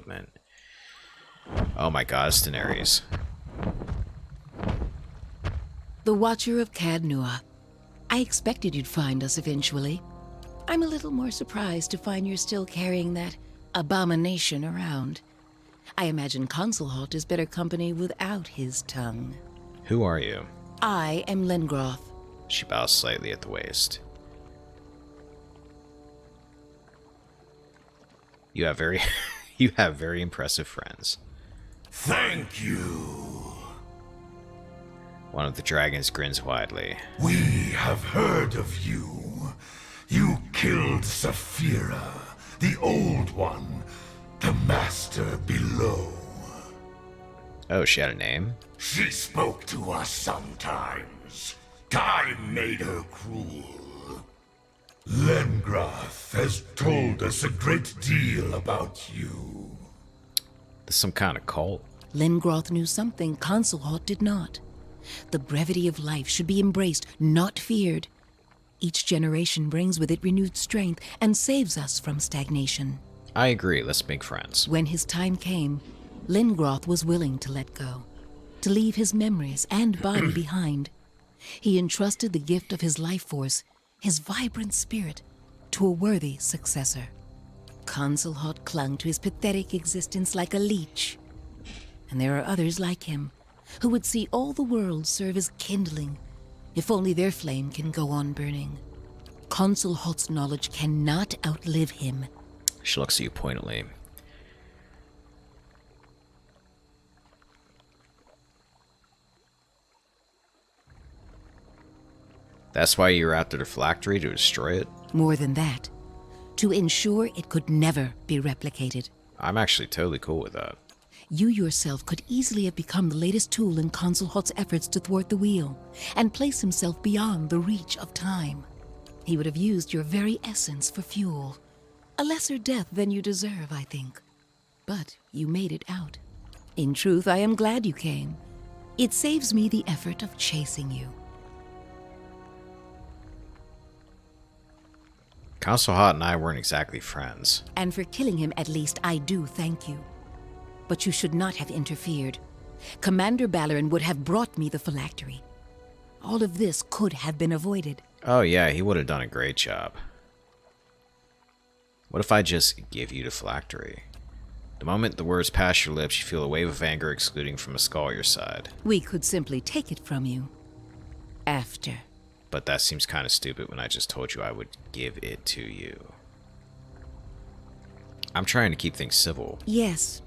movement. Oh my god, it's Daenerys. The Watcher of Cadnua. I expected you'd find us eventually. I'm a little more surprised to find you're still carrying that abomination around. I imagine Consulhalt is better company without his tongue. Who are you? I am Lengroth. She bows slightly at the waist. You have very you have very impressive friends. Thank you. One of the dragons grins widely. We have heard of you. You killed Saphira, the Old One, the Master below. Oh, she had a name? She spoke to us sometimes. Time made her cruel. Lengroth has told us a great deal about you. This some kind of cult? Lengroth knew something Consulhalt did not. The brevity of life should be embraced, not feared. Each generation brings with it renewed strength and saves us from stagnation. I agree, let's make friends. When his time came, Lengroth was willing to let go, to leave his memories and body behind. He entrusted the gift of his life force, his vibrant spirit, to a worthy successor. Consulhalt clung to his pathetic existence like a leech. And there are others like him, who would see all the world serve as kindling, if only their flame can go on burning. Consulhalt's knowledge cannot outlive him. She looks at you pointedly. That's why you're after the phylactery, to destroy it? More than that, to ensure it could never be replicated. I'm actually totally cool with that. You yourself could easily have become the latest tool in Consulhalt's efforts to thwart the wheel and place himself beyond the reach of time. He would have used your very essence for fuel. A lesser death than you deserve, I think. But you made it out. In truth, I am glad you came. It saves me the effort of chasing you. Consulhalt and I weren't exactly friends. And for killing him, at least, I do thank you. But you should not have interfered. Commander Ballerin would have brought me the phylactery. All of this could have been avoided. Oh yeah, he would have done a great job. What if I just give you the phylactery? The moment the words pass your lips, you feel a wave of anger exuding from a skull at your side. We could simply take it from you. After. But that seems kind of stupid when I just told you I would give it to you. I'm trying to keep things civil. Yes.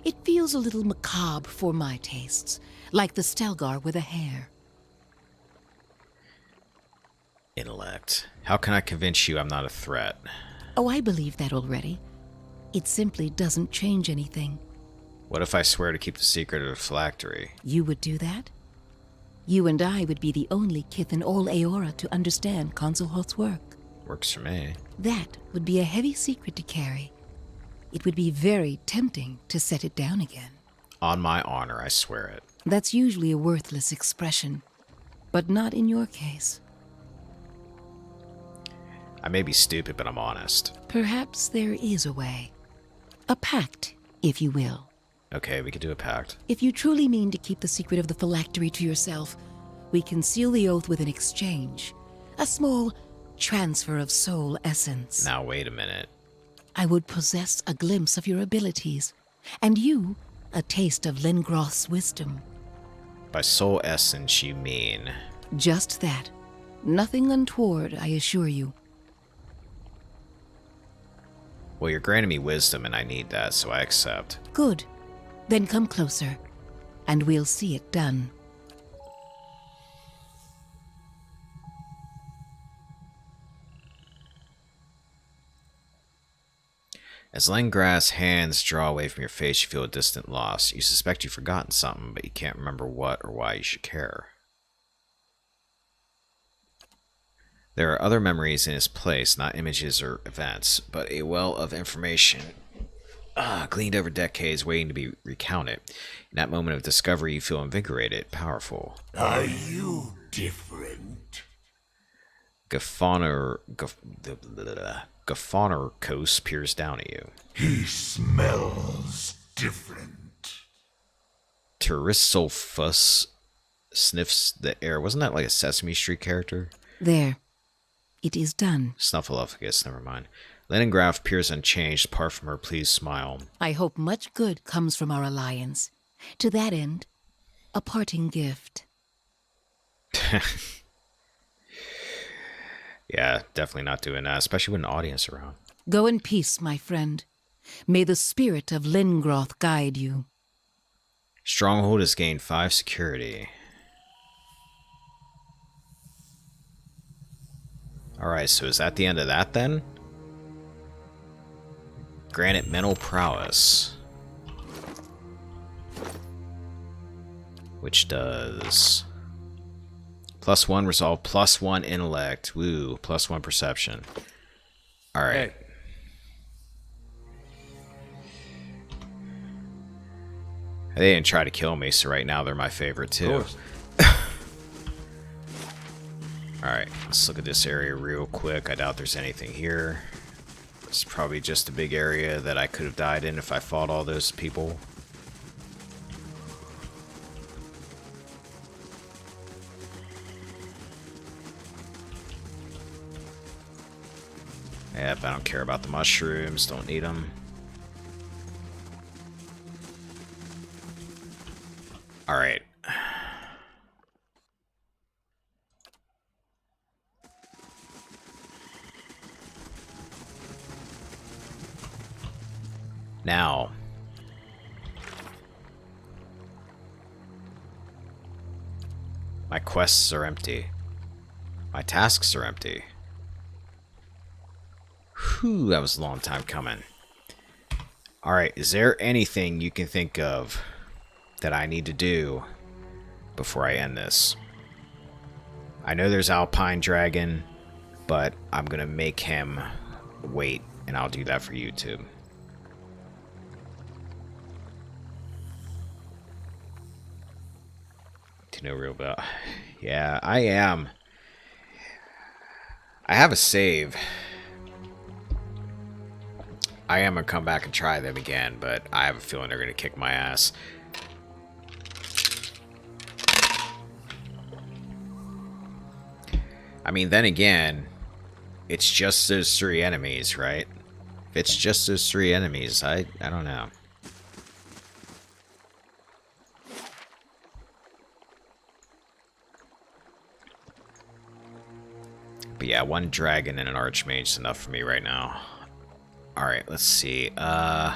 It feels a little macabre for my tastes, like the Stelgar with a hair. Intellect. How can I convince you I'm not a threat? Oh, I believe that already. It simply doesn't change anything. What if I swear to keep the secret of the phylactery? You would do that? You and I would be the only kith in all Aora to understand Consulhalt's work. Works for me. That would be a heavy secret to carry. It would be very tempting to set it down again. On my honor, I swear it. That's usually a worthless expression, but not in your case. I may be stupid, but I'm honest. Perhaps there is a way. A pact, if you will. Okay, we could do a pact. If you truly mean to keep the secret of the phylactery to yourself, we can seal the oath with an exchange. A small transfer of soul essence. Now wait a minute. I would possess a glimpse of your abilities, and you, a taste of Lengroth's wisdom. By soul essence, you mean... Just that. Nothing untoward, I assure you. Well, you're granting me wisdom, and I need that, so I accept. Good. Then come closer, and we'll see it done. As Lengrath's hands draw away from your face, you feel a distant loss. You suspect you've forgotten something, but you can't remember what or why you should care. There are other memories in its place, not images or events, but a well of information gleaned over decades waiting to be recounted. In that moment of discovery, you feel invigorated, powerful. Are you different? Gaphonorkos peers down at you. He smells different. Terissulfus sniffs the air. Wasn't that like a Sesame Street character? There. It is done. Snuffleupagus, never mind. Leningrad appears unchanged, apart from her pleased smile. I hope much good comes from our alliance. To that end, a parting gift. Yeah, definitely not doing that, especially with an audience around. Go in peace, my friend. May the spirit of Lingroth guide you. Stronghold has gained 5 security. Alright, so is that the end of that then? Granite mental prowess. Which does +1 resolve, +1 intellect, woo, +1 perception. Alright. Hey. They didn't try to kill me, so right now they're my favorite too. Of course. Alright, let's look at this area real quick. I doubt there's anything here. It's probably just a big area that I could have died in if I fought all those people. Yep, I don't care about the mushrooms. Don't need them. Alright. Now, my quests are empty. My tasks are empty. Whew, that was a long time coming. Alright, is there anything you can think of that I need to do before I end this? I know there's Alpine Dragon, but I'm gonna make him wait, and I'll do that for YouTube. To no real about. Yeah, I am. I have a save. I am gonna come back and try them again, but I have a feeling they're gonna kick my ass. I mean, then again, it's just those 3 enemies, right? If it's just those 3 enemies, I don't know. But yeah, 1 dragon and an archmage is enough for me right now. Alright, let's see. Burial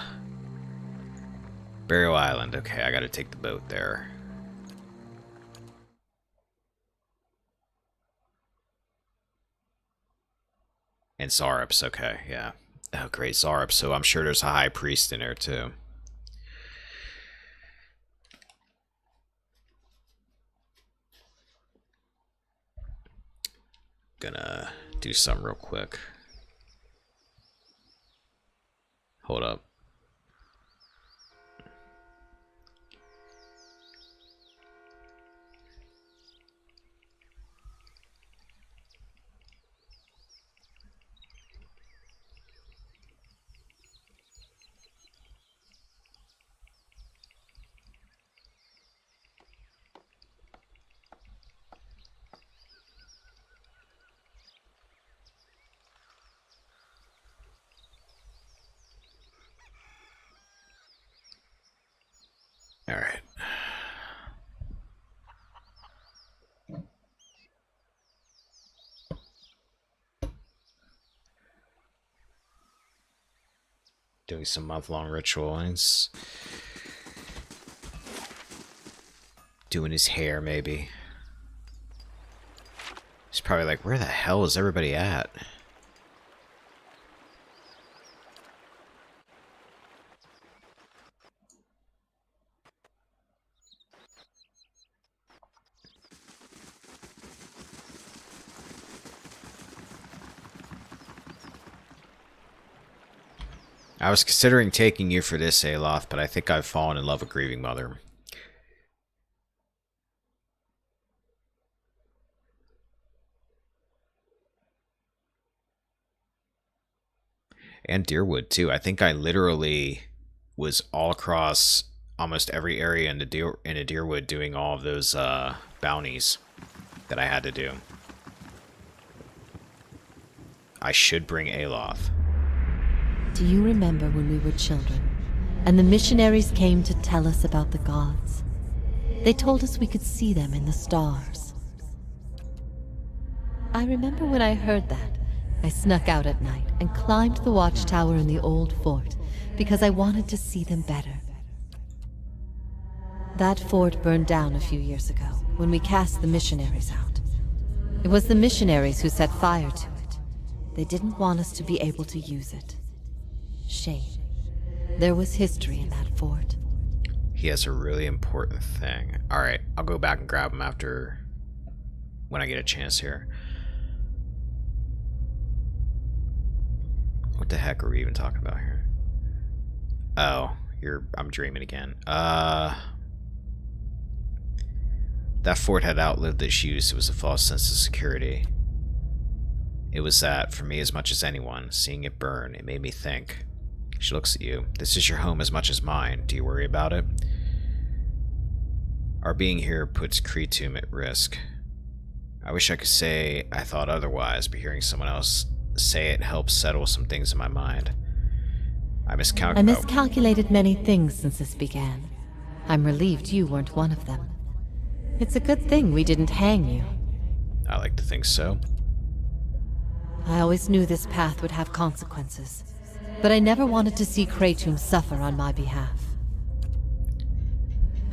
Island. Okay, I gotta take the boat there. And Zarops, okay, yeah. Oh, great, Zarops. So I'm sure there's a high priest in there, too. Gonna do something real quick. Hold up. All right. Doing some month-long rituals. Doing his hair, maybe. He's probably like, where the hell is everybody at? I was considering taking you for this, Aloth, but I think I've fallen in love with Grieving Mother. And Deerwood, too. I think I literally was all across almost every area in the Deerwood doing all of those bounties that I had to do. I should bring Aloth. Do you remember when we were children, and the missionaries came to tell us about the gods? They told us we could see them in the stars. I remember when I heard that, I snuck out at night and climbed the watchtower in the old fort because I wanted to see them better. That fort burned down a few years ago when we cast the missionaries out. It was the missionaries who set fire to it. They didn't want us to be able to use it. Shame. There was history in that fort. He has a really important thing. Alright, I'll go back and grab him when I get a chance here. What the heck are we even talking about here? Oh, I'm dreaming again. That fort had outlived its use. It was a false sense of security. It was that, for me as much as anyone, seeing it burn, it made me think. She looks at you. This is your home as much as mine. Do you worry about it? Our being here puts Cretum at risk. I wish I could say I thought otherwise, but hearing someone else say it helps settle some things in my mind. I miscalculated many things since this began. I'm relieved you weren't one of them. It's a good thing we didn't hang you. I like to think so. I always knew this path would have consequences, but I never wanted to see Cretum suffer on my behalf.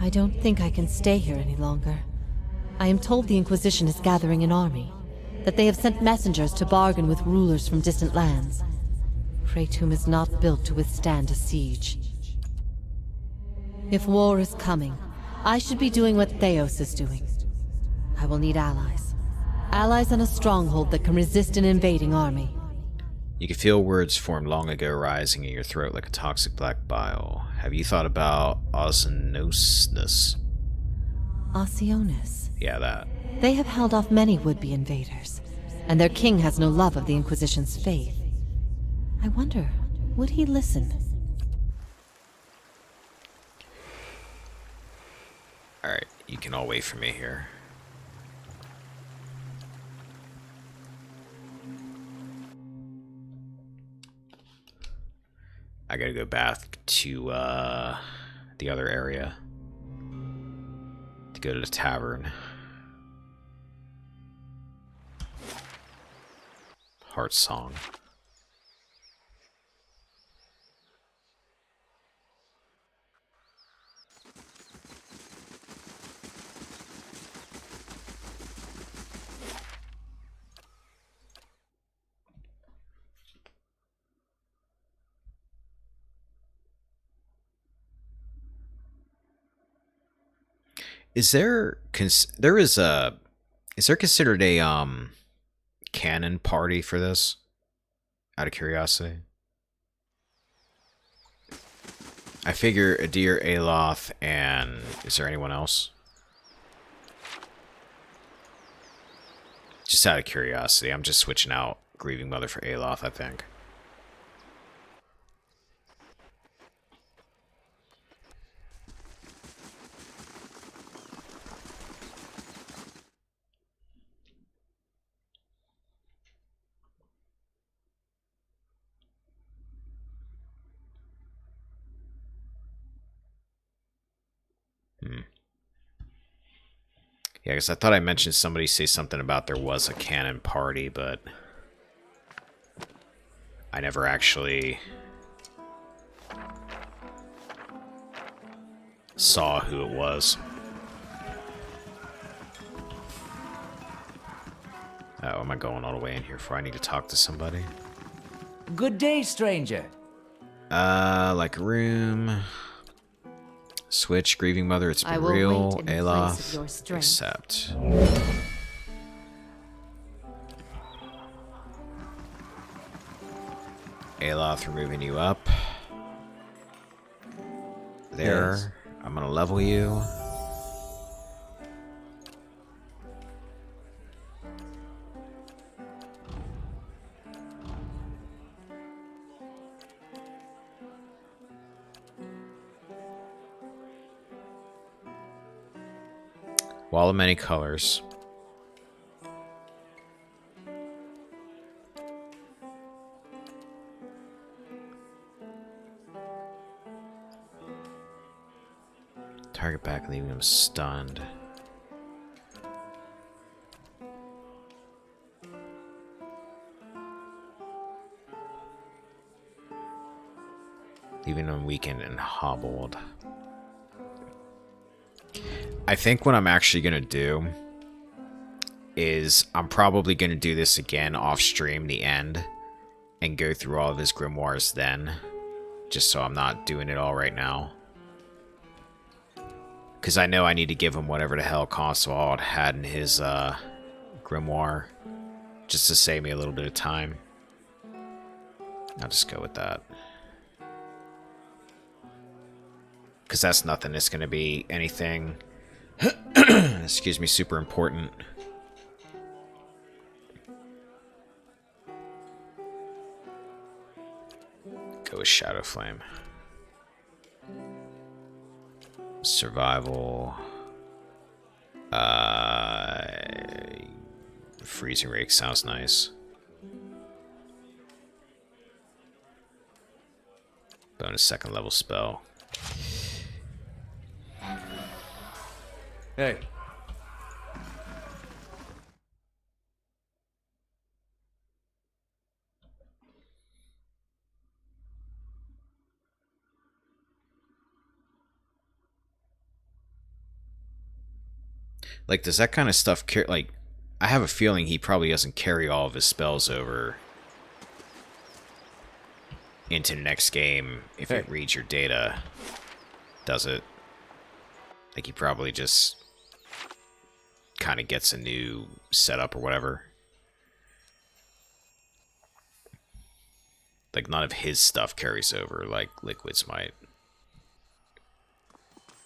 I don't think I can stay here any longer. I am told the Inquisition is gathering an army, that they have sent messengers to bargain with rulers from distant lands. Cretum is not built to withstand a siege. If war is coming, I should be doing what Theos is doing. I will need allies. Allies in a stronghold that can resist an invading army. You can feel words formed long ago rising in your throat like a toxic black bile. Have you thought about Ozonosis? Osionis? Yeah, that. They have held off many would-be invaders, and their king has no love of the Inquisition's faith. I wonder, would he listen? Alright, you can all wait for me here. I gotta go back to the other area to go to the tavern. Heart Song. Is there considered a canon party for this? Out of curiosity. I figure Adir, Aloth, and is there anyone else? Just out of curiosity, I'm just switching out Grieving Mother for Aloth, I think. Yeah, because I thought I mentioned somebody say something about there was a canon party, but I never actually saw who it was. Oh, am I going all the way in here for? I need to talk to somebody. Good day, stranger. Like a room. Switch, Grieving Mother, it's been real. Aloth, accept. Aloth, removing you up. There. Yes. I'm gonna level you. Wall of many colors. Target back, leaving him stunned. Leaving him weakened and hobbled. I think what I'm actually going to do is I'm probably going to do this again off stream, the end, and go through all of his grimoires then, just so I'm not doing it all right now. Because I know I need to give him whatever the hell Constable had in his grimoire, just to save me a little bit of time. I'll just go with that. Because that's nothing. It's going to be anything, excuse me, super important. Go with Shadow Flame. Survival. Freezing Rake sounds nice. Bonus second level spell. Hey. Like, does that kind of stuff carry? Like, I have a feeling he probably doesn't carry all of his spells over into the next game if it reads your data. Does it? Like, he probably just kind of gets a new setup or whatever. Like, none of his stuff carries over like Liquid's might.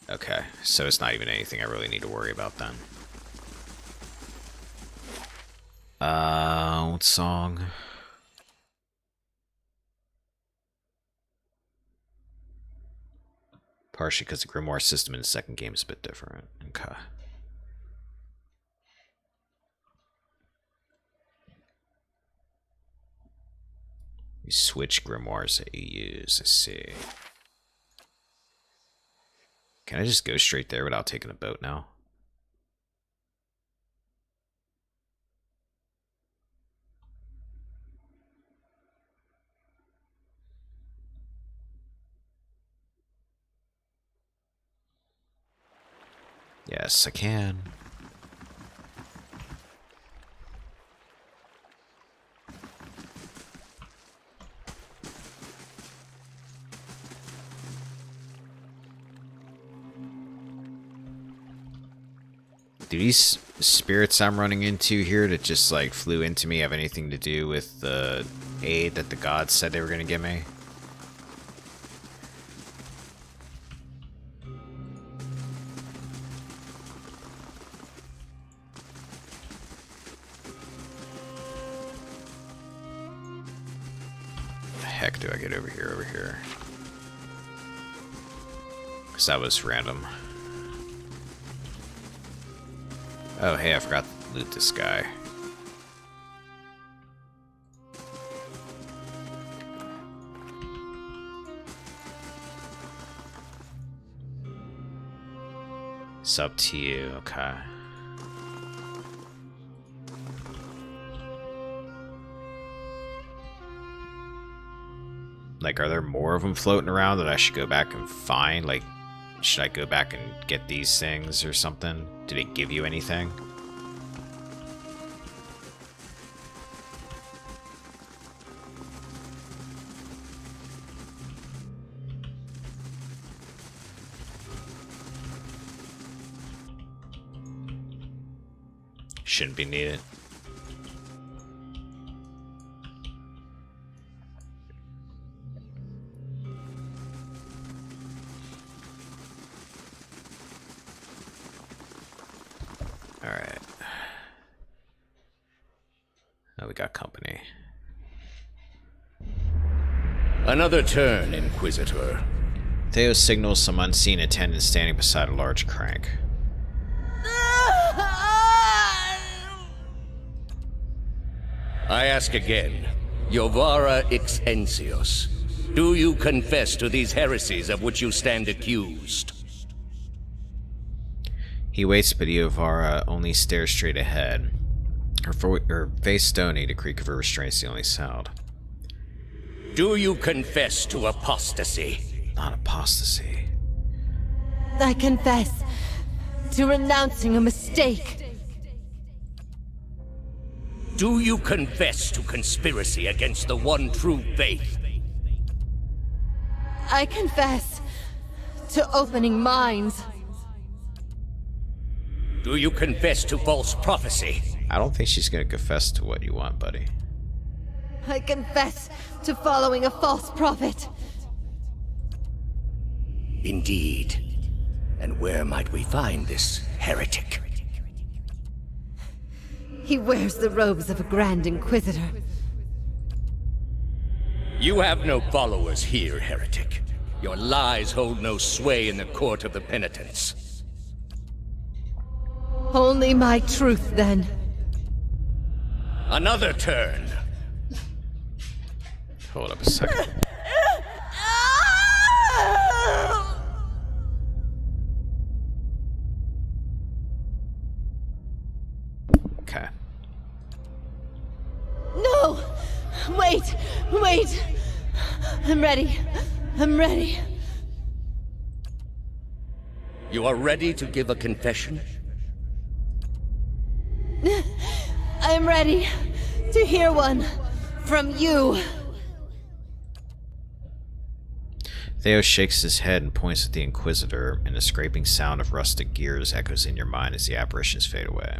Okay, so it's not even anything I really need to worry about then. What song? Partially because the Grimoire system in the second game is a bit different. Okay. You switch grimoires that you use. Let's see. Can I just go straight there without taking a boat now? Yes, I can. Do these spirits I'm running into here that just like flew into me have anything to do with the aid that the gods said they were going to give me? The heck do I get over here? Because that was random. Oh, hey, I forgot to loot this guy. It's up to you, okay. Like, are there more of them floating around that I should go back and find? Like, should I go back and get these things or something? Did it give you anything? Shouldn't be needed. Alright. Now we got company. Another turn, Inquisitor. Theo signals some unseen attendant standing beside a large crank. I ask again, Jovara Ixensios, do you confess to these heresies of which you stand accused? He waits, but Iovara only stares straight ahead. Her face stony, the creak of her restraint's the only sound. Do you confess to apostasy? Not apostasy. I confess to renouncing a mistake. Do you confess to conspiracy against the one true faith? I confess to opening minds. Do you confess to false prophecy? I don't think she's gonna confess to what you want, buddy. I confess to following a false prophet. Indeed. And where might we find this heretic? He wears the robes of a Grand Inquisitor. You have no followers here, heretic. Your lies hold no sway in the court of the penitents. Only my truth, then. Another turn. Hold up a second. Okay. No! Wait! Wait! I'm ready. I'm ready. You are ready to give a confession? I'm ready to hear one from you. Theo shakes his head and points at the Inquisitor, and the scraping sound of rusted gears echoes in your mind as the apparitions fade away.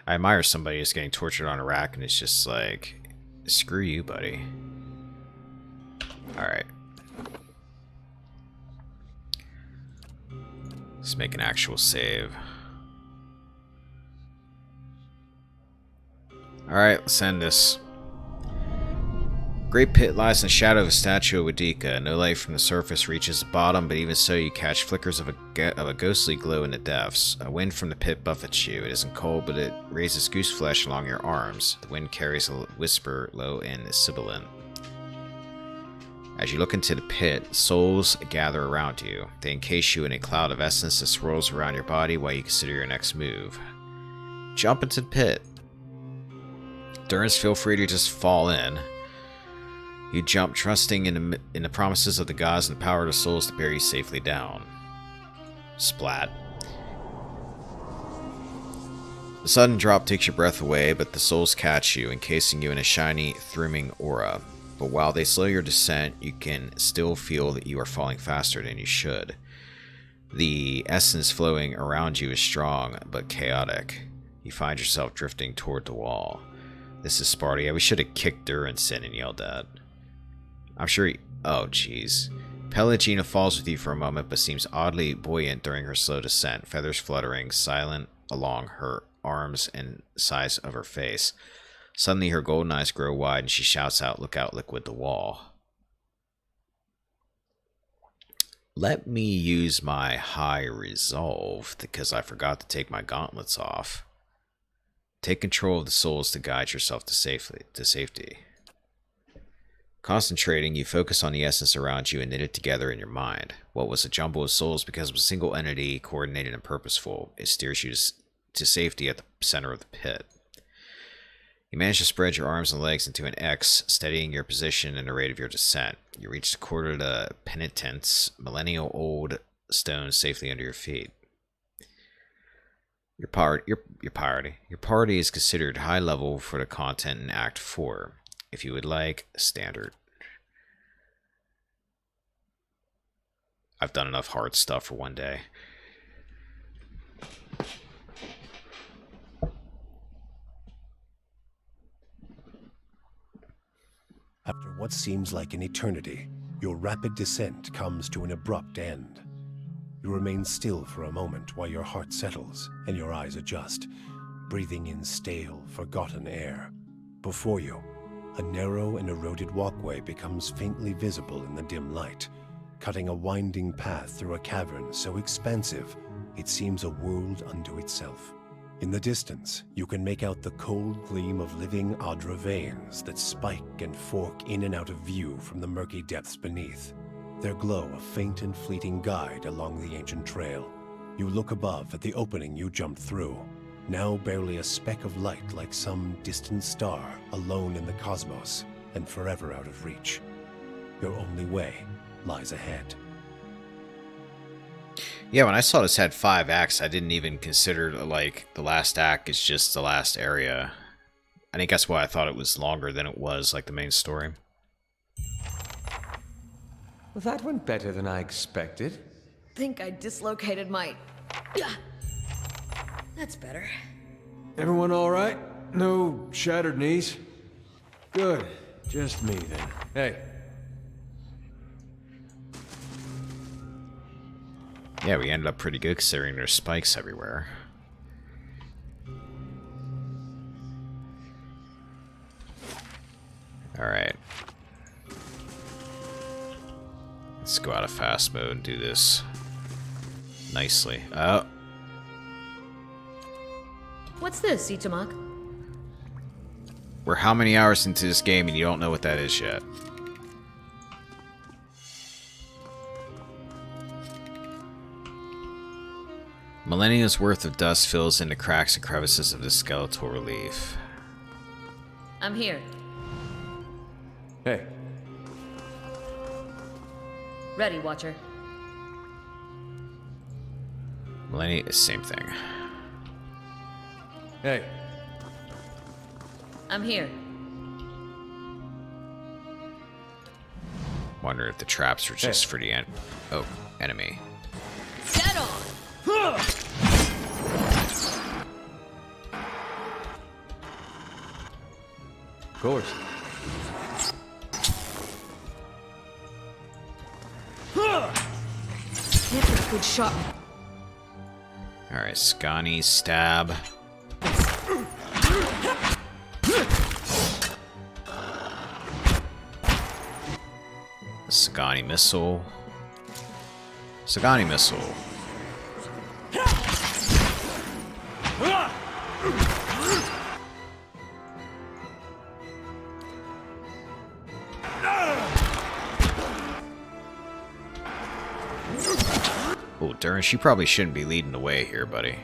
I admire somebody who's getting tortured on a rack and it's just like, screw you, buddy. Alright. Let's make an actual save. Alright, let's end this. Great pit lies in the shadow of a statue of Wadika. No light from the surface reaches the bottom, but even so you catch flickers of a ghostly glow in the depths. A wind from the pit buffets you. It isn't cold, but it raises goose flesh along your arms. The wind carries a whisper low and sibilant. As you look into the pit, souls gather around you. They encase you in a cloud of essence that swirls around your body while you consider your next move. Jump into the pit. Durance, feel free to just fall in. You jump, trusting in the promises of the gods and the power of the souls to bear you safely down. Splat. The sudden drop takes your breath away, but the souls catch you, encasing you in a shiny, thrimming aura. But while they slow your descent, you can still feel that you are falling faster than you should. The essence flowing around you is strong, but chaotic. You find yourself drifting toward the wall. This is Spartia. We should have kicked Durance in and yelled at. I'm sure he... Oh, jeez. Pelagina falls with you for a moment, but seems oddly buoyant during her slow descent, feathers fluttering, silent along her arms and sides of her face. Suddenly, her golden eyes grow wide, and she shouts out, "Look out, liquid the wall." Let me use my high resolve, because I forgot to take my gauntlets off. Take control of the souls to guide yourself to safety. Concentrating, you focus on the essence around you and knit it together in your mind. What was a jumble of souls becomes a single entity, coordinated and purposeful. It steers you to safety at the center of the pit. You manage to spread your arms and legs into an X, steadying your position and the rate of your descent. You reach the quarter of the penitents, millennial-old stones safely under your feet. Your party is considered high level for the content in Act 4. If you would like, standard. I've done enough hard stuff for one day. After what seems like an eternity, your rapid descent comes to an abrupt end. You remain still for a moment while your heart settles and your eyes adjust, breathing in stale, forgotten air. Before you, a narrow and eroded walkway becomes faintly visible in the dim light, cutting a winding path through a cavern so expansive it seems a world unto itself. In the distance, you can make out the cold gleam of living Adra veins that spike and fork in and out of view from the murky depths beneath. Their glow a faint and fleeting guide along the ancient trail. You look above at the opening you jumped through, now barely a speck of light like some distant star alone in the cosmos and forever out of reach. Your only way lies ahead. Yeah, when I saw this had 5 acts, I didn't even consider, like, the last act is just the last area. I think that's why I thought it was longer than it was, like, the main story. Well, that went better than I expected. Think I dislocated my... That's better. Everyone all right? No shattered knees? Good. Just me, then. Hey. Yeah, we ended up pretty good considering there's spikes everywhere. Alright. Let's go out of fast mode and do this nicely. Oh. What's this, Itamak? We're how many hours into this game and you don't know what that is yet? Millennia's worth of dust fills in the cracks and crevices of the skeletal relief. I'm here. Hey. Ready, Watcher. Millennia, same thing. Hey. I'm here. Wonder if the traps are just for the enemy. Get on! Of course. That's a good shot. Alright, Scani, stab. Sagani missile. Sagani missile. Oh, Durin, she probably shouldn't be leading the way here, buddy.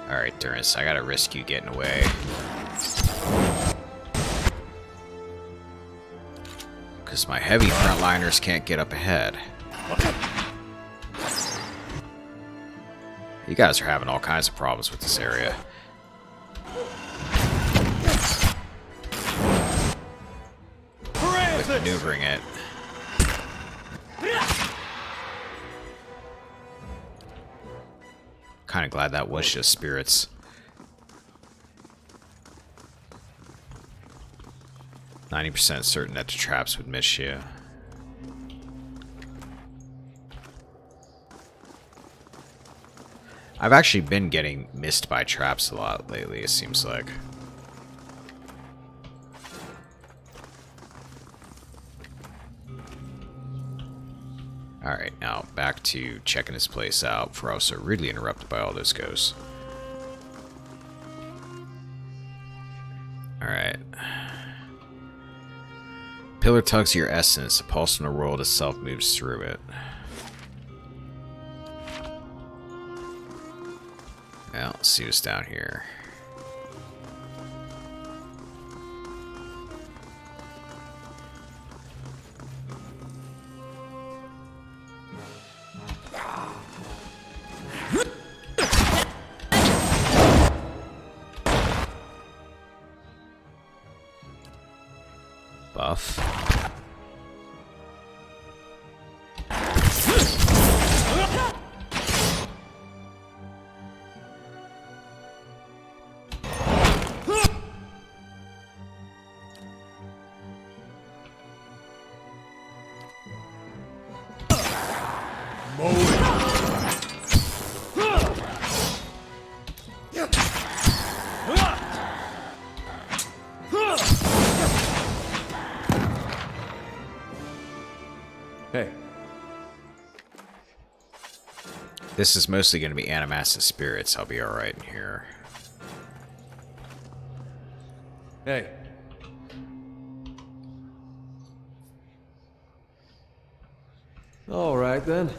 Alright, Durance, I gotta risk you getting away. Because my heavy frontliners can't get up ahead. You guys are having all kinds of problems with this area. With maneuvering it. Kind of glad that was just spirits. %90 certain that the traps would miss you. I've actually been getting missed by traps a lot lately, it seems like. Alright, now back to checking this place out before I was so rudely interrupted by all those ghosts. Alright. Pillar tugs your essence, a pulse in the world itself moves through it. Well, let's see what's down here. Buff. Hey. This is mostly going to be animated spirits. I'll be alright in here. Hey. All right, then.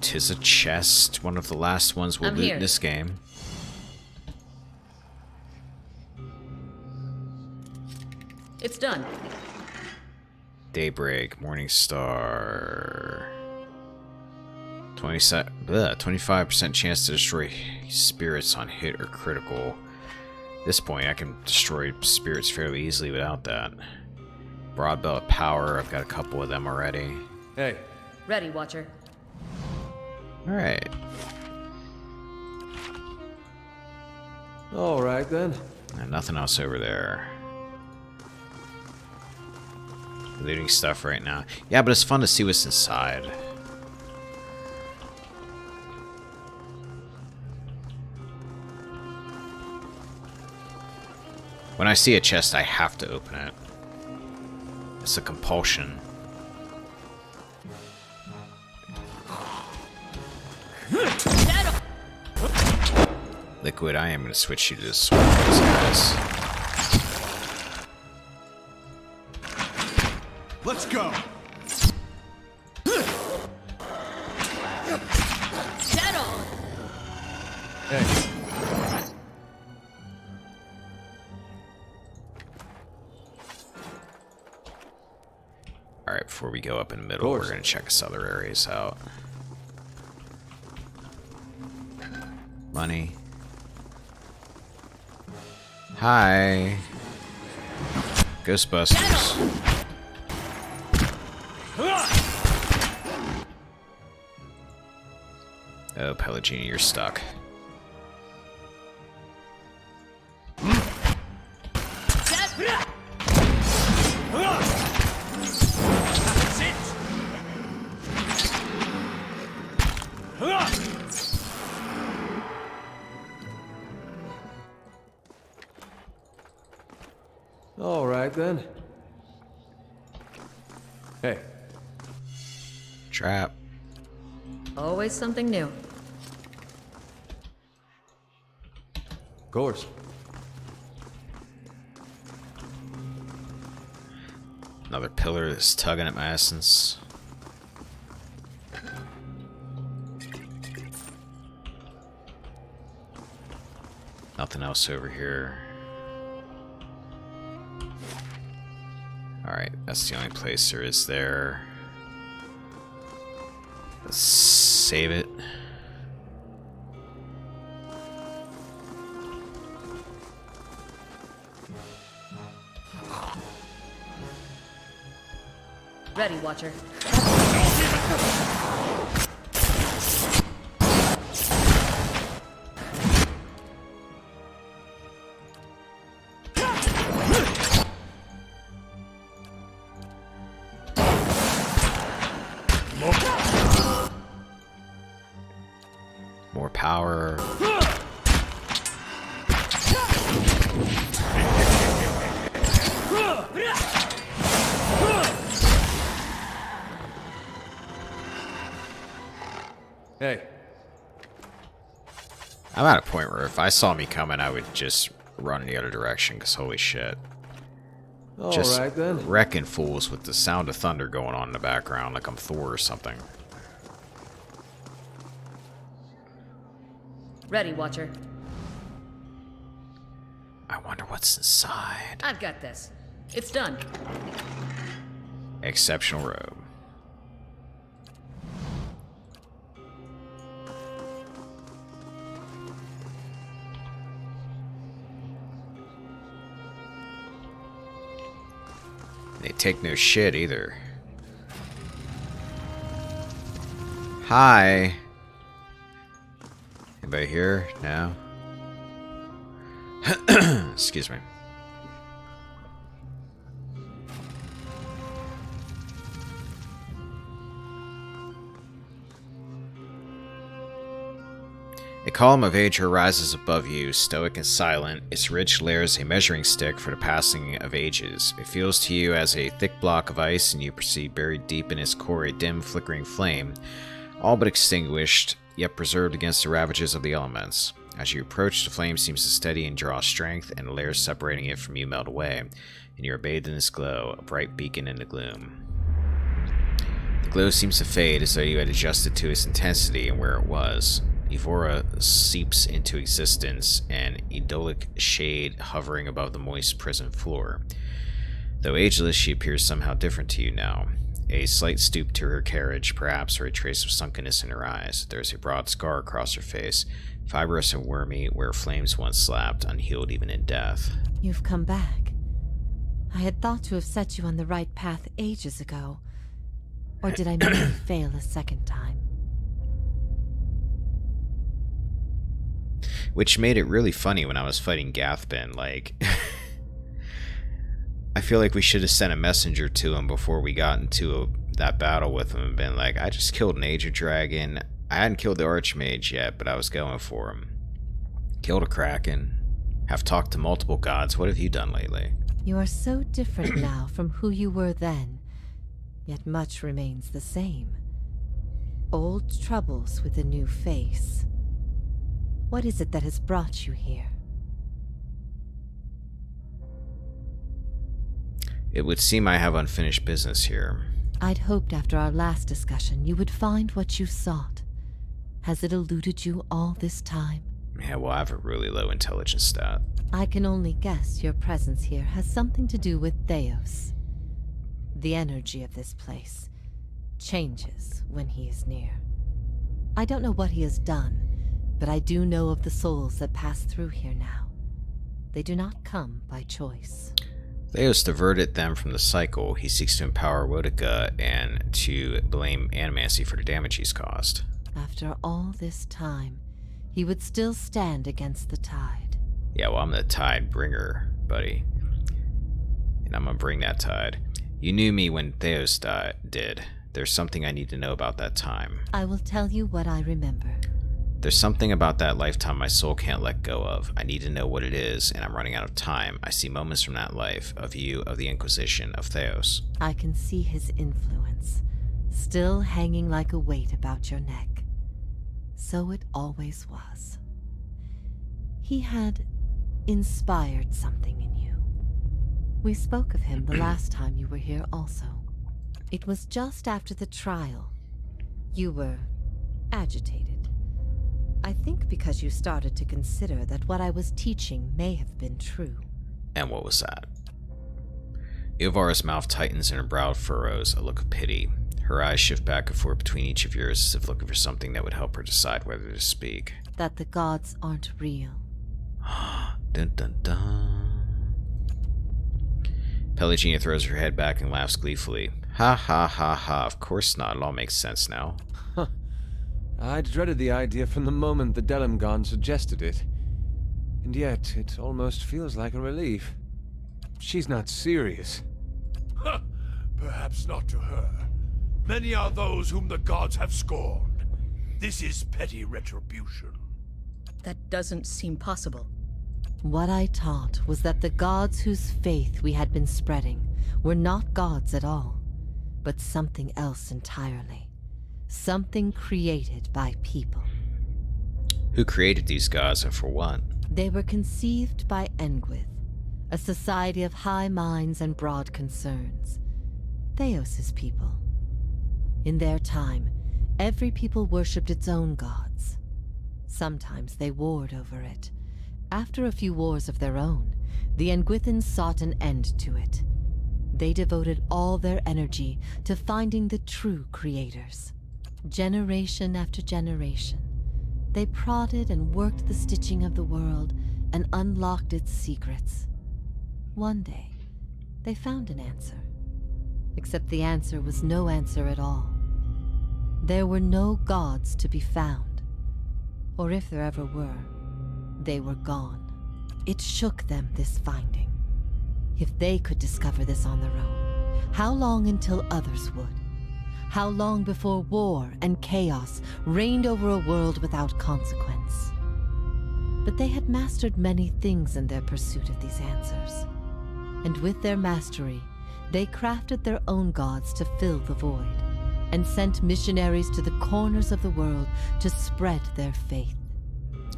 'Tis a chest. One of the last ones we'll I'm loot here. in this game. It's done. Daybreak, Morning Star. 25% chance to destroy spirits on hit or critical. At this point, I can destroy spirits fairly easily without that. Broad belt power, I've got a couple of them already. Hey. Ready, Watcher. Alright. All right, then. And nothing else over there. Looting stuff right now. Yeah, but it's fun to see what's inside. When I see a chest, I have to open it. It's a compulsion. Liquid, I am going to switch you to this sword, guys. Let's go. Settle! Hey. Alright, before we go up in the middle, we're going to check this other areas out. Money. Hi. Ghostbusters. Oh, Pelagini, you're stuck. All right, then. Hey. Trap. Always something new. Of course. Another pillar that's tugging at my essence. Nothing else over here. Alright, that's the only place there is there. Let's save it. Ready, Watcher. More power. Hey. I'm at a point where if I saw me coming, I would just run in the other direction, because holy shit. All Just right, then. wrecking fools with the sound of thunder going on in the background like I'm Thor or something. Ready, Watcher. I wonder what's inside. I've got this. It's done. Exceptional robe. They take no shit either. Hi. Anybody here? No. Excuse me. A column of Aegir rises above you, stoic and silent, its ridge layers a measuring stick for the passing of ages. It feels to you as a thick block of ice, and you perceive buried deep in its core a dim, flickering flame, all but extinguished, yet preserved against the ravages of the elements. As you approach, the flame seems to steady and draw strength, and the layers separating it from you melt away, and you are bathed in its glow, a bright beacon in the gloom. The glow seems to fade as though you had adjusted to its intensity and where it was. Evora seeps into existence, an idyllic shade hovering above the moist prison floor. Though ageless, she appears somehow different to you now. A slight stoop to her carriage, perhaps, or a trace of sunkenness in her eyes. There is a broad scar across her face, fibrous and wormy, where flames once slapped, unhealed even in death. You've come back. I had thought to have set you on the right path ages ago. Or did I merely fail a second time? Which made it really funny when I was fighting Gathbin, like... I feel like we should have sent a messenger to him before we got into that battle with him and been like, I just killed an Aegir Dragon. I hadn't killed the Archmage yet, but I was going for him. Killed a Kraken. Have talked to multiple gods. What have you done lately? You are so different now from who you were then, yet much remains the same. Old troubles with a new face. What is it that has brought you here? It would seem I have unfinished business here. I'd hoped after our last discussion you would find what you sought. Has it eluded you all this time? Yeah, well, I have a really low intelligence stat. I can only guess your presence here has something to do with Theos. The energy of this place changes when he is near. I don't know what he has done, but I do know of the souls that pass through here now. They do not come by choice. Theos diverted them from the cycle. He seeks to empower Woedica and to blame Animancy for the damage he's caused. After all this time, he would still stand against the tide. Yeah, well, I'm the tide bringer, buddy. And I'm gonna bring that tide. You knew me when Theos did. There's something I need to know about that time. I will tell you what I remember. There's something about that lifetime my soul can't let go of. I need to know what it is, and I'm running out of time. I see moments from that life, of you, of the Inquisition, of Theos. I can see his influence, still hanging like a weight about your neck. So it always was. He had inspired something in you. We spoke of him the last time you were here also. It was just after the trial. You were agitated. I think because you started to consider that what I was teaching may have been true. And what was that? Ilvara's mouth tightens and her brow furrows, a look of pity. Her eyes shift back and forth between each of yours as if looking for something that would help her decide whether to speak. That the gods aren't real. Dun dun dun. Pelagina throws her head back and laughs gleefully. Ha ha ha ha, of course not, it all makes sense now. I'd dreaded the idea from the moment the Delimgon suggested it. And yet, it almost feels like a relief. She's not serious. Perhaps not to her. Many are those whom the gods have scorned. This is petty retribution. That doesn't seem possible. What I taught was that the gods whose faith we had been spreading were not gods at all, but something else entirely. Something created by people. Who created these gods and for what? They were conceived by Engwyth, a society of high minds and broad concerns. Theos's people. In their time, every people worshipped its own gods. Sometimes they warred over it. After a few wars of their own, the Engwythans sought an end to it. They devoted all their energy to finding the true creators. Generation after generation, they prodded and worked the stitching of the world and unlocked its secrets. One day, they found an answer. Except the answer was no answer at all. There were no gods to be found. Or if there ever were, they were gone. It shook them, this finding. If they could discover this on their own, how long until others would? How long before war and chaos reigned over a world without consequence? But they had mastered many things in their pursuit of these answers. And with their mastery, they crafted their own gods to fill the void, and sent missionaries to the corners of the world to spread their faith.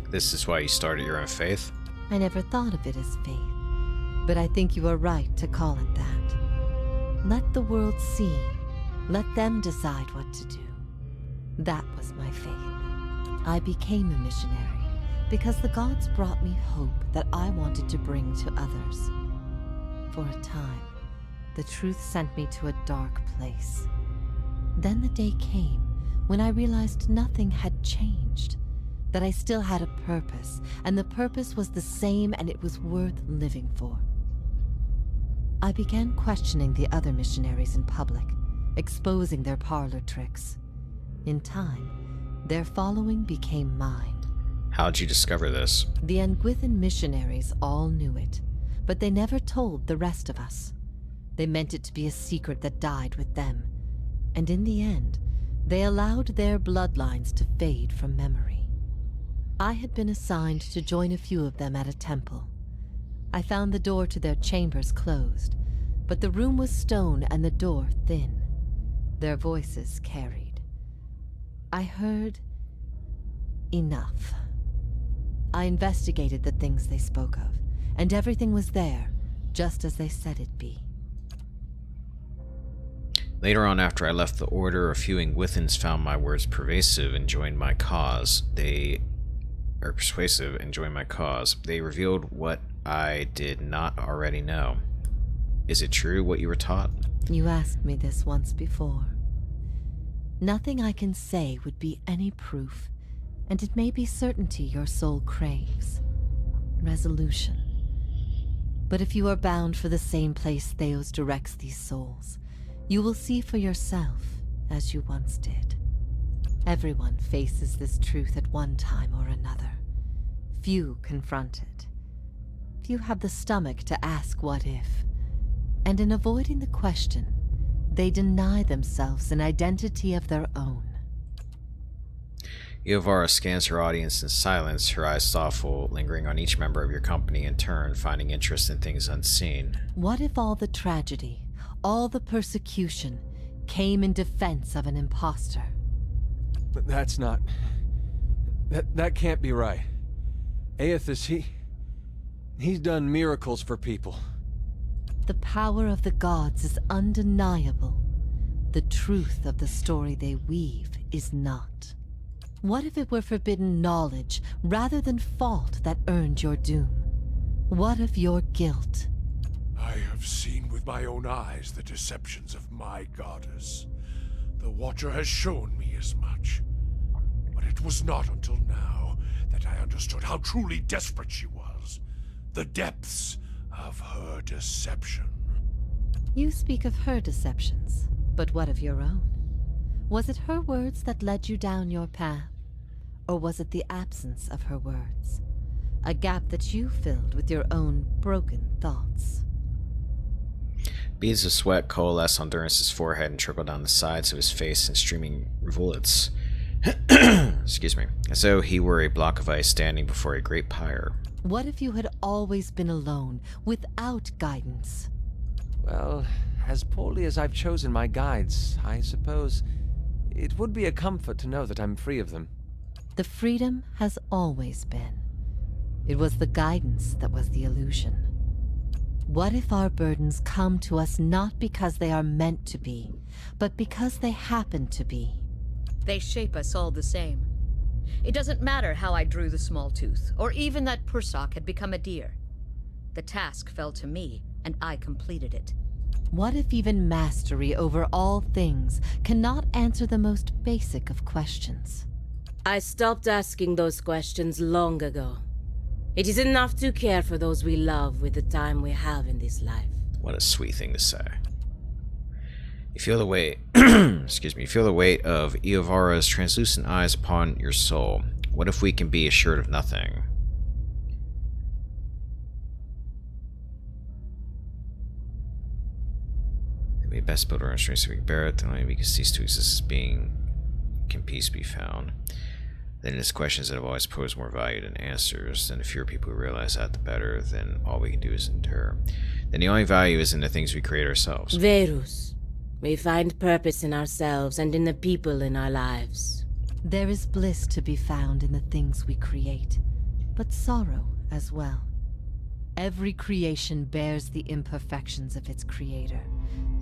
This is why you started your own faith? I never thought of it as faith, but I think you are right to call it that. Let the world see. Let them decide what to do. That was my faith. I became a missionary because the gods brought me hope that I wanted to bring to others. For a time, the truth sent me to a dark place. Then the day came when I realized nothing had changed, that I still had a purpose, and the purpose was the same and it was worth living for. I began questioning the other missionaries in public, exposing their parlor tricks. In time, their following became mine. How'd you discover this? The Nguithan missionaries all knew it, but they never told the rest of us. They meant it to be a secret that died with them, and in the end, they allowed their bloodlines to fade from memory. I had been assigned to join a few of them at a temple. I found the door to their chambers closed, but the room was stone and the door thin. Their voices carried. I heard enough. I investigated the things they spoke of, and everything was there, just as they said it'd be. Later on, after I left the Order, a few Nguithans found my words persuasive and joined my cause. They revealed what I did not already know. Is it true what you were taught? You asked me this once before. Nothing I can say would be any proof, and it may be certainty your soul craves. Resolution. But if you are bound for the same place Theos directs these souls, you will see for yourself, as you once did. Everyone faces this truth at one time or another. Few confront it. Few have the stomach to ask what if. And in avoiding the question, they deny themselves an identity of their own. Iovara scans her audience in silence, her eyes thoughtful, lingering on each member of your company in turn, finding interest in things unseen. What if all the tragedy, all the persecution, came in defense of an imposter? But that's not... That can't be right. Aethys, he's done miracles for people. The power of the gods is undeniable. The truth of the story they weave is not. What if it were forbidden knowledge rather than fault that earned your doom? What of your guilt? I have seen with my own eyes the deceptions of my goddess. The Watcher has shown me as much. But it was not until now that I understood how truly desperate she was. The depths of her deception. You speak of her deceptions, but what of your own? Was it her words that led you down your path? Or was it the absence of her words? A gap that you filled with your own broken thoughts? Beads of sweat coalesced on Durance's forehead and trickled down the sides of his face in streaming rivulets. Excuse me. As though he were a block of ice standing before a great pyre. What if you had always been alone, without guidance? Well, as poorly as I've chosen my guides, I suppose it would be a comfort to know that I'm free of them. The freedom has always been. It was the guidance that was the illusion. What if our burdens come to us not because they are meant to be, but because they happen to be? They shape us all the same. It doesn't matter how I drew the small tooth, or even that Persoc had become a deer. The task fell to me, and I completed it. What if even mastery over all things cannot answer the most basic of questions? I stopped asking those questions long ago. It is enough to care for those we love with the time we have in this life. What a sweet thing to say. You feel the weight, excuse me, you feel the weight of Iovara's translucent eyes upon your soul. What if we can be assured of nothing? It may best build our instruments so we can bear it, then only we can cease to exist as being, can peace be found. then it's questions that have always posed more value than answers. Then the fewer people who realize that, the better. Then all we can do is endure. Then the only value is in the things we create ourselves. Verus. We find purpose in ourselves and in the people in our lives. There is bliss to be found in the things we create, but sorrow as well. Every creation bears the imperfections of its creator,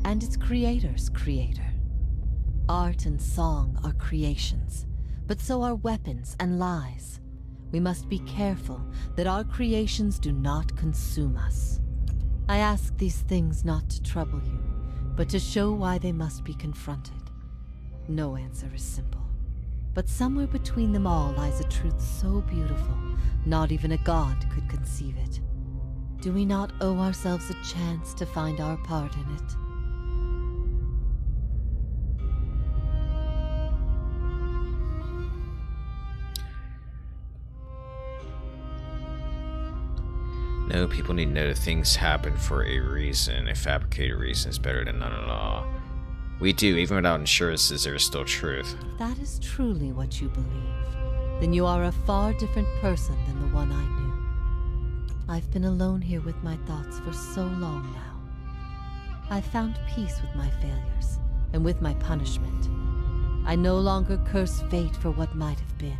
and its creator's creator. Art and song are creations, but so are weapons and lies. We must be careful that our creations do not consume us. I ask these things not to trouble you, but to show why they must be confronted. No answer is simple, but somewhere between them all lies a truth so beautiful, not even a god could conceive it. Do we not owe ourselves a chance to find our part in it? No, people need to know that things happen for a reason. A fabricated reason is better than none at all. We do, even without assurances, there is still truth. If that is truly what you believe, then you are a far different person than the one I knew. I've been alone here with my thoughts for so long now. I've found peace with my failures and with my punishment. I no longer curse fate for what might have been.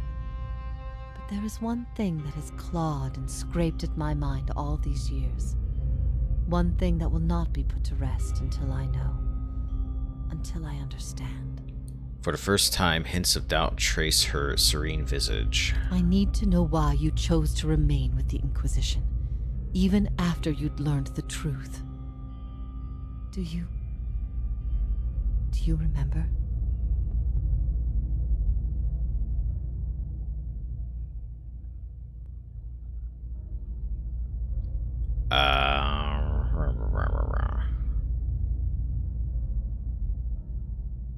But there is one thing that has clawed and scraped at my mind all these years. One thing that will not be put to rest until I know. Until I understand. For the first time, hints of doubt trace her serene visage. I need to know why you chose to remain with the Inquisition, even after you'd learned the truth. Do you remember?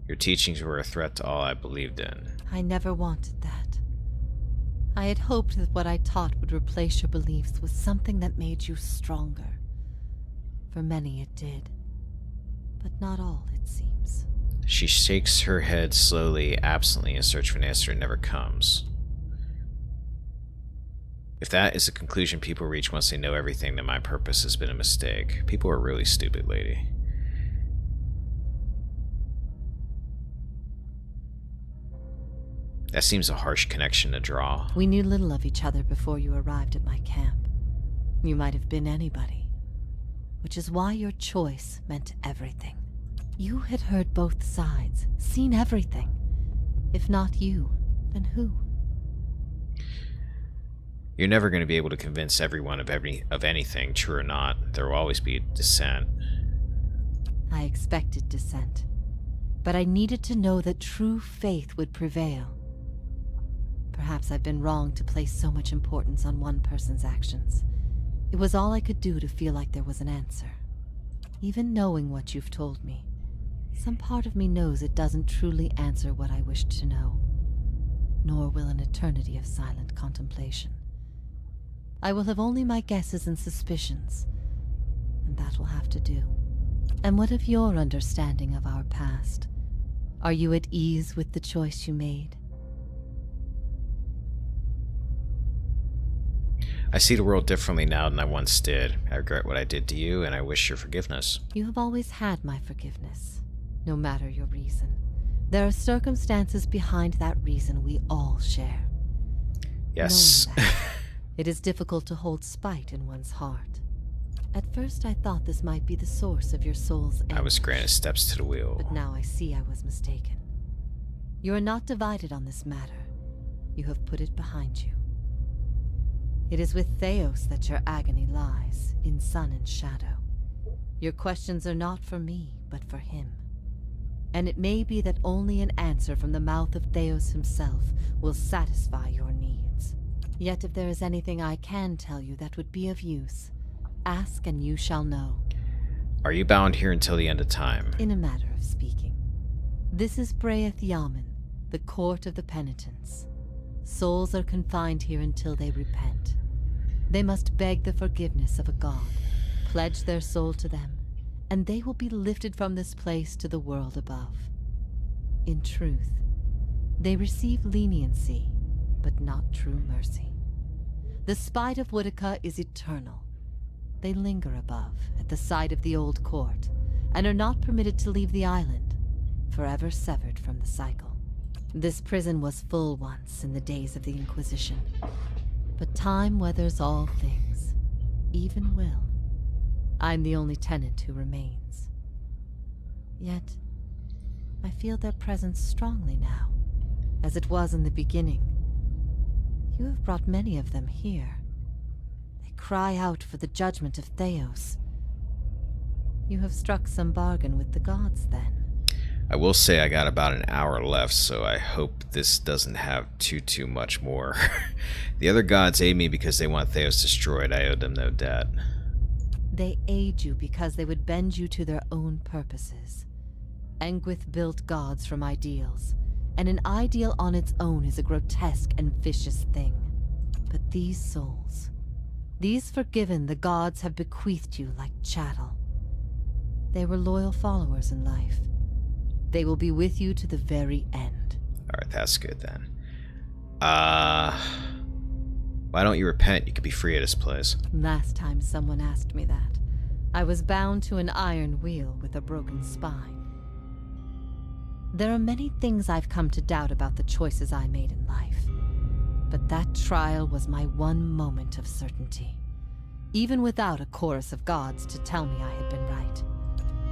Your teachings were a threat to all I believed in. I never wanted that. I had hoped that what I taught would replace your beliefs with something that made you stronger. For many it did. But not all, it seems. She shakes her head slowly, absently, in search of an answer that never comes. If that is the conclusion people reach once they know everything, then my purpose has been a mistake. People are really stupid, lady. That seems a harsh connection to draw. We knew little of each other before you arrived at my camp. You might have been anybody. Which is why your choice meant everything. You had heard both sides, seen everything. If not you, then who? You're never going to be able to convince everyone of anything, true or not. There will always be dissent. I expected dissent, but I needed to know that true faith would prevail. Perhaps I've been wrong to place so much importance on one person's actions. It was all I could do to feel like there was an answer. Even knowing what you've told me, some part of me knows it doesn't truly answer what I wished to know, nor will an eternity of silent contemplation. I will have only my guesses and suspicions, and that will have to do. And what of your understanding of our past? Are you at ease with the choice you made? I see the world differently now than I once did. I regret what I did to you, and I wish your forgiveness. You have always had my forgiveness, no matter your reason. There are circumstances behind that reason we all share. Yes. Knowing that, it is difficult to hold spite in one's heart. At first I thought this might be the source of your soul's anguish. I was granted steps to the wheel. But now I see I was mistaken. You are not divided on this matter. You have put it behind you. It is with Theos that your agony lies, in sun and shadow. Your questions are not for me, but for him. And it may be that only an answer from the mouth of Theos himself will satisfy your needs. Yet if there is anything I can tell you that would be of use, ask and you shall know. Are you bound here until the end of time? In a matter of speaking. This is Breath Yamen, the court of the penitents. Souls are confined here until they repent. They must beg the forgiveness of a god, pledge their soul to them, and they will be lifted from this place to the world above. In truth, they receive leniency, but not true mercy. The spite of Woodica is eternal. They linger above, at the site of the old court, and are not permitted to leave the island, forever severed from the cycle. This prison was full once in the days of the Inquisition, but time weathers all things, even will. I'm the only tenant who remains. Yet, I feel their presence strongly now, as it was in the beginning. You have brought many of them here. They cry out for the judgment of Theos. You have struck some bargain with the gods, then. I will say I got about an hour left, so I hope this doesn't have too much more. The other gods aid me because they want Theos destroyed. I owe them no debt. They aid you because they would bend you to their own purposes. Engwith built gods from ideals, and an ideal on its own is a grotesque and vicious thing. But these souls, these forgiven the gods have bequeathed you like chattel. They were loyal followers in life. They will be with you to the very end. Alright, that's good then. Why don't you repent? You could be free of this place. Last time someone asked me that, I was bound to an iron wheel with a broken spine. There are many things I've come to doubt about the choices I made in life, but that trial was my one moment of certainty, even without a chorus of gods to tell me I had been right.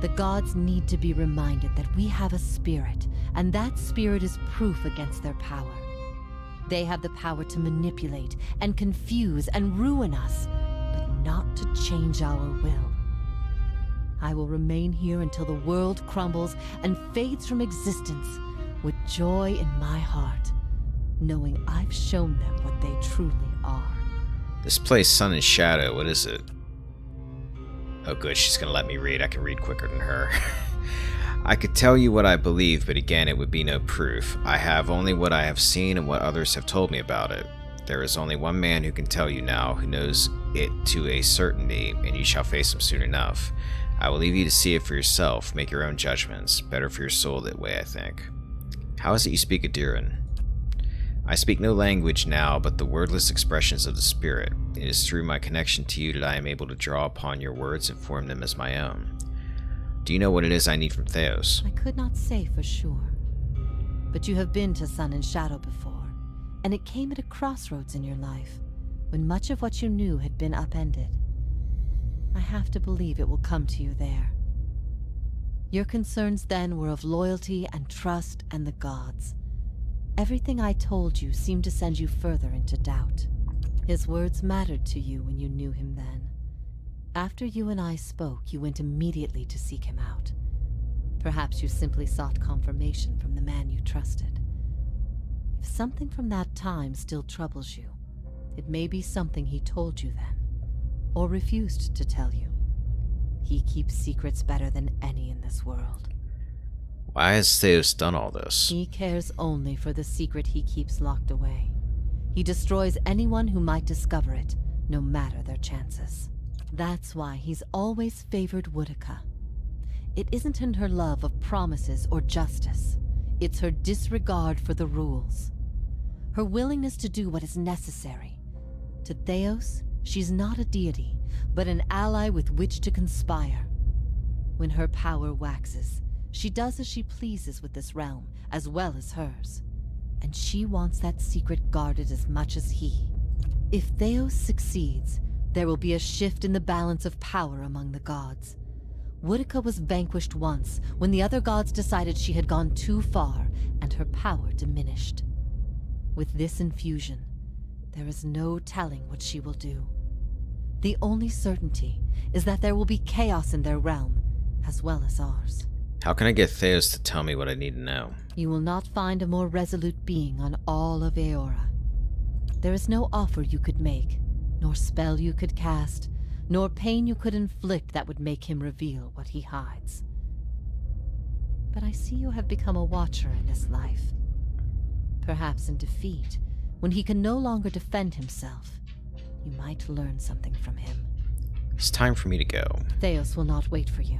The gods need to be reminded that we have a spirit, and that spirit is proof against their power. They have the power to manipulate and confuse and ruin us, but not to change our will. I will remain here until the world crumbles and fades from existence, with joy in my heart, knowing I've shown them what they truly are. This place, Sun and Shadow, what is it? Oh good, she's gonna let me read. I can read quicker than her. I could tell you what I believe, but again, it would be no proof. I have only what I have seen and what others have told me about it. There is only one man who can tell you now, who knows it to a certainty, and you shall face him soon enough. I will leave you to see it for yourself. Make your own judgments. Better for your soul that way, I think. How is it you speak Adiran? I speak no language now but the wordless expressions of the spirit. It is through my connection to you that I am able to draw upon your words and form them as my own. Do you know what it is I need from Theos? I could not say for sure, but you have been to Sun and Shadow before, and it came at a crossroads in your life, when much of what you knew had been upended. I have to believe it will come to you there. Your concerns then were of loyalty and trust and the gods. Everything I told you seemed to send you further into doubt. His words mattered to you when you knew him then. After you and I spoke, you went immediately to seek him out. Perhaps you simply sought confirmation from the man you trusted. If something from that time still troubles you, it may be something he told you then, or refused to tell you. He keeps secrets better than any in this world. Why has Theos done all this? He cares only for the secret he keeps locked away. He destroys anyone who might discover it, no matter their chances. That's why he's always favored Woodica. It isn't in her love of promises or justice. It's her disregard for the rules. Her willingness to do what is necessary. To Theos, she's not a deity, but an ally with which to conspire. When her power waxes, she does as she pleases with this realm, as well as hers. And she wants that secret guarded as much as he. If Theos succeeds, there will be a shift in the balance of power among the gods. Woodica was vanquished once, when the other gods decided she had gone too far, and her power diminished. With this infusion, there is no telling what she will do. The only certainty is that there will be chaos in their realm, as well as ours. How can I get Theos to tell me what I need to know? You will not find a more resolute being on all of Eora. There is no offer you could make, nor spell you could cast, nor pain you could inflict that would make him reveal what he hides. But I see you have become a watcher in this life. Perhaps in defeat, when he can no longer defend himself, you might learn something from him. It's time for me to go. Theos will not wait for you.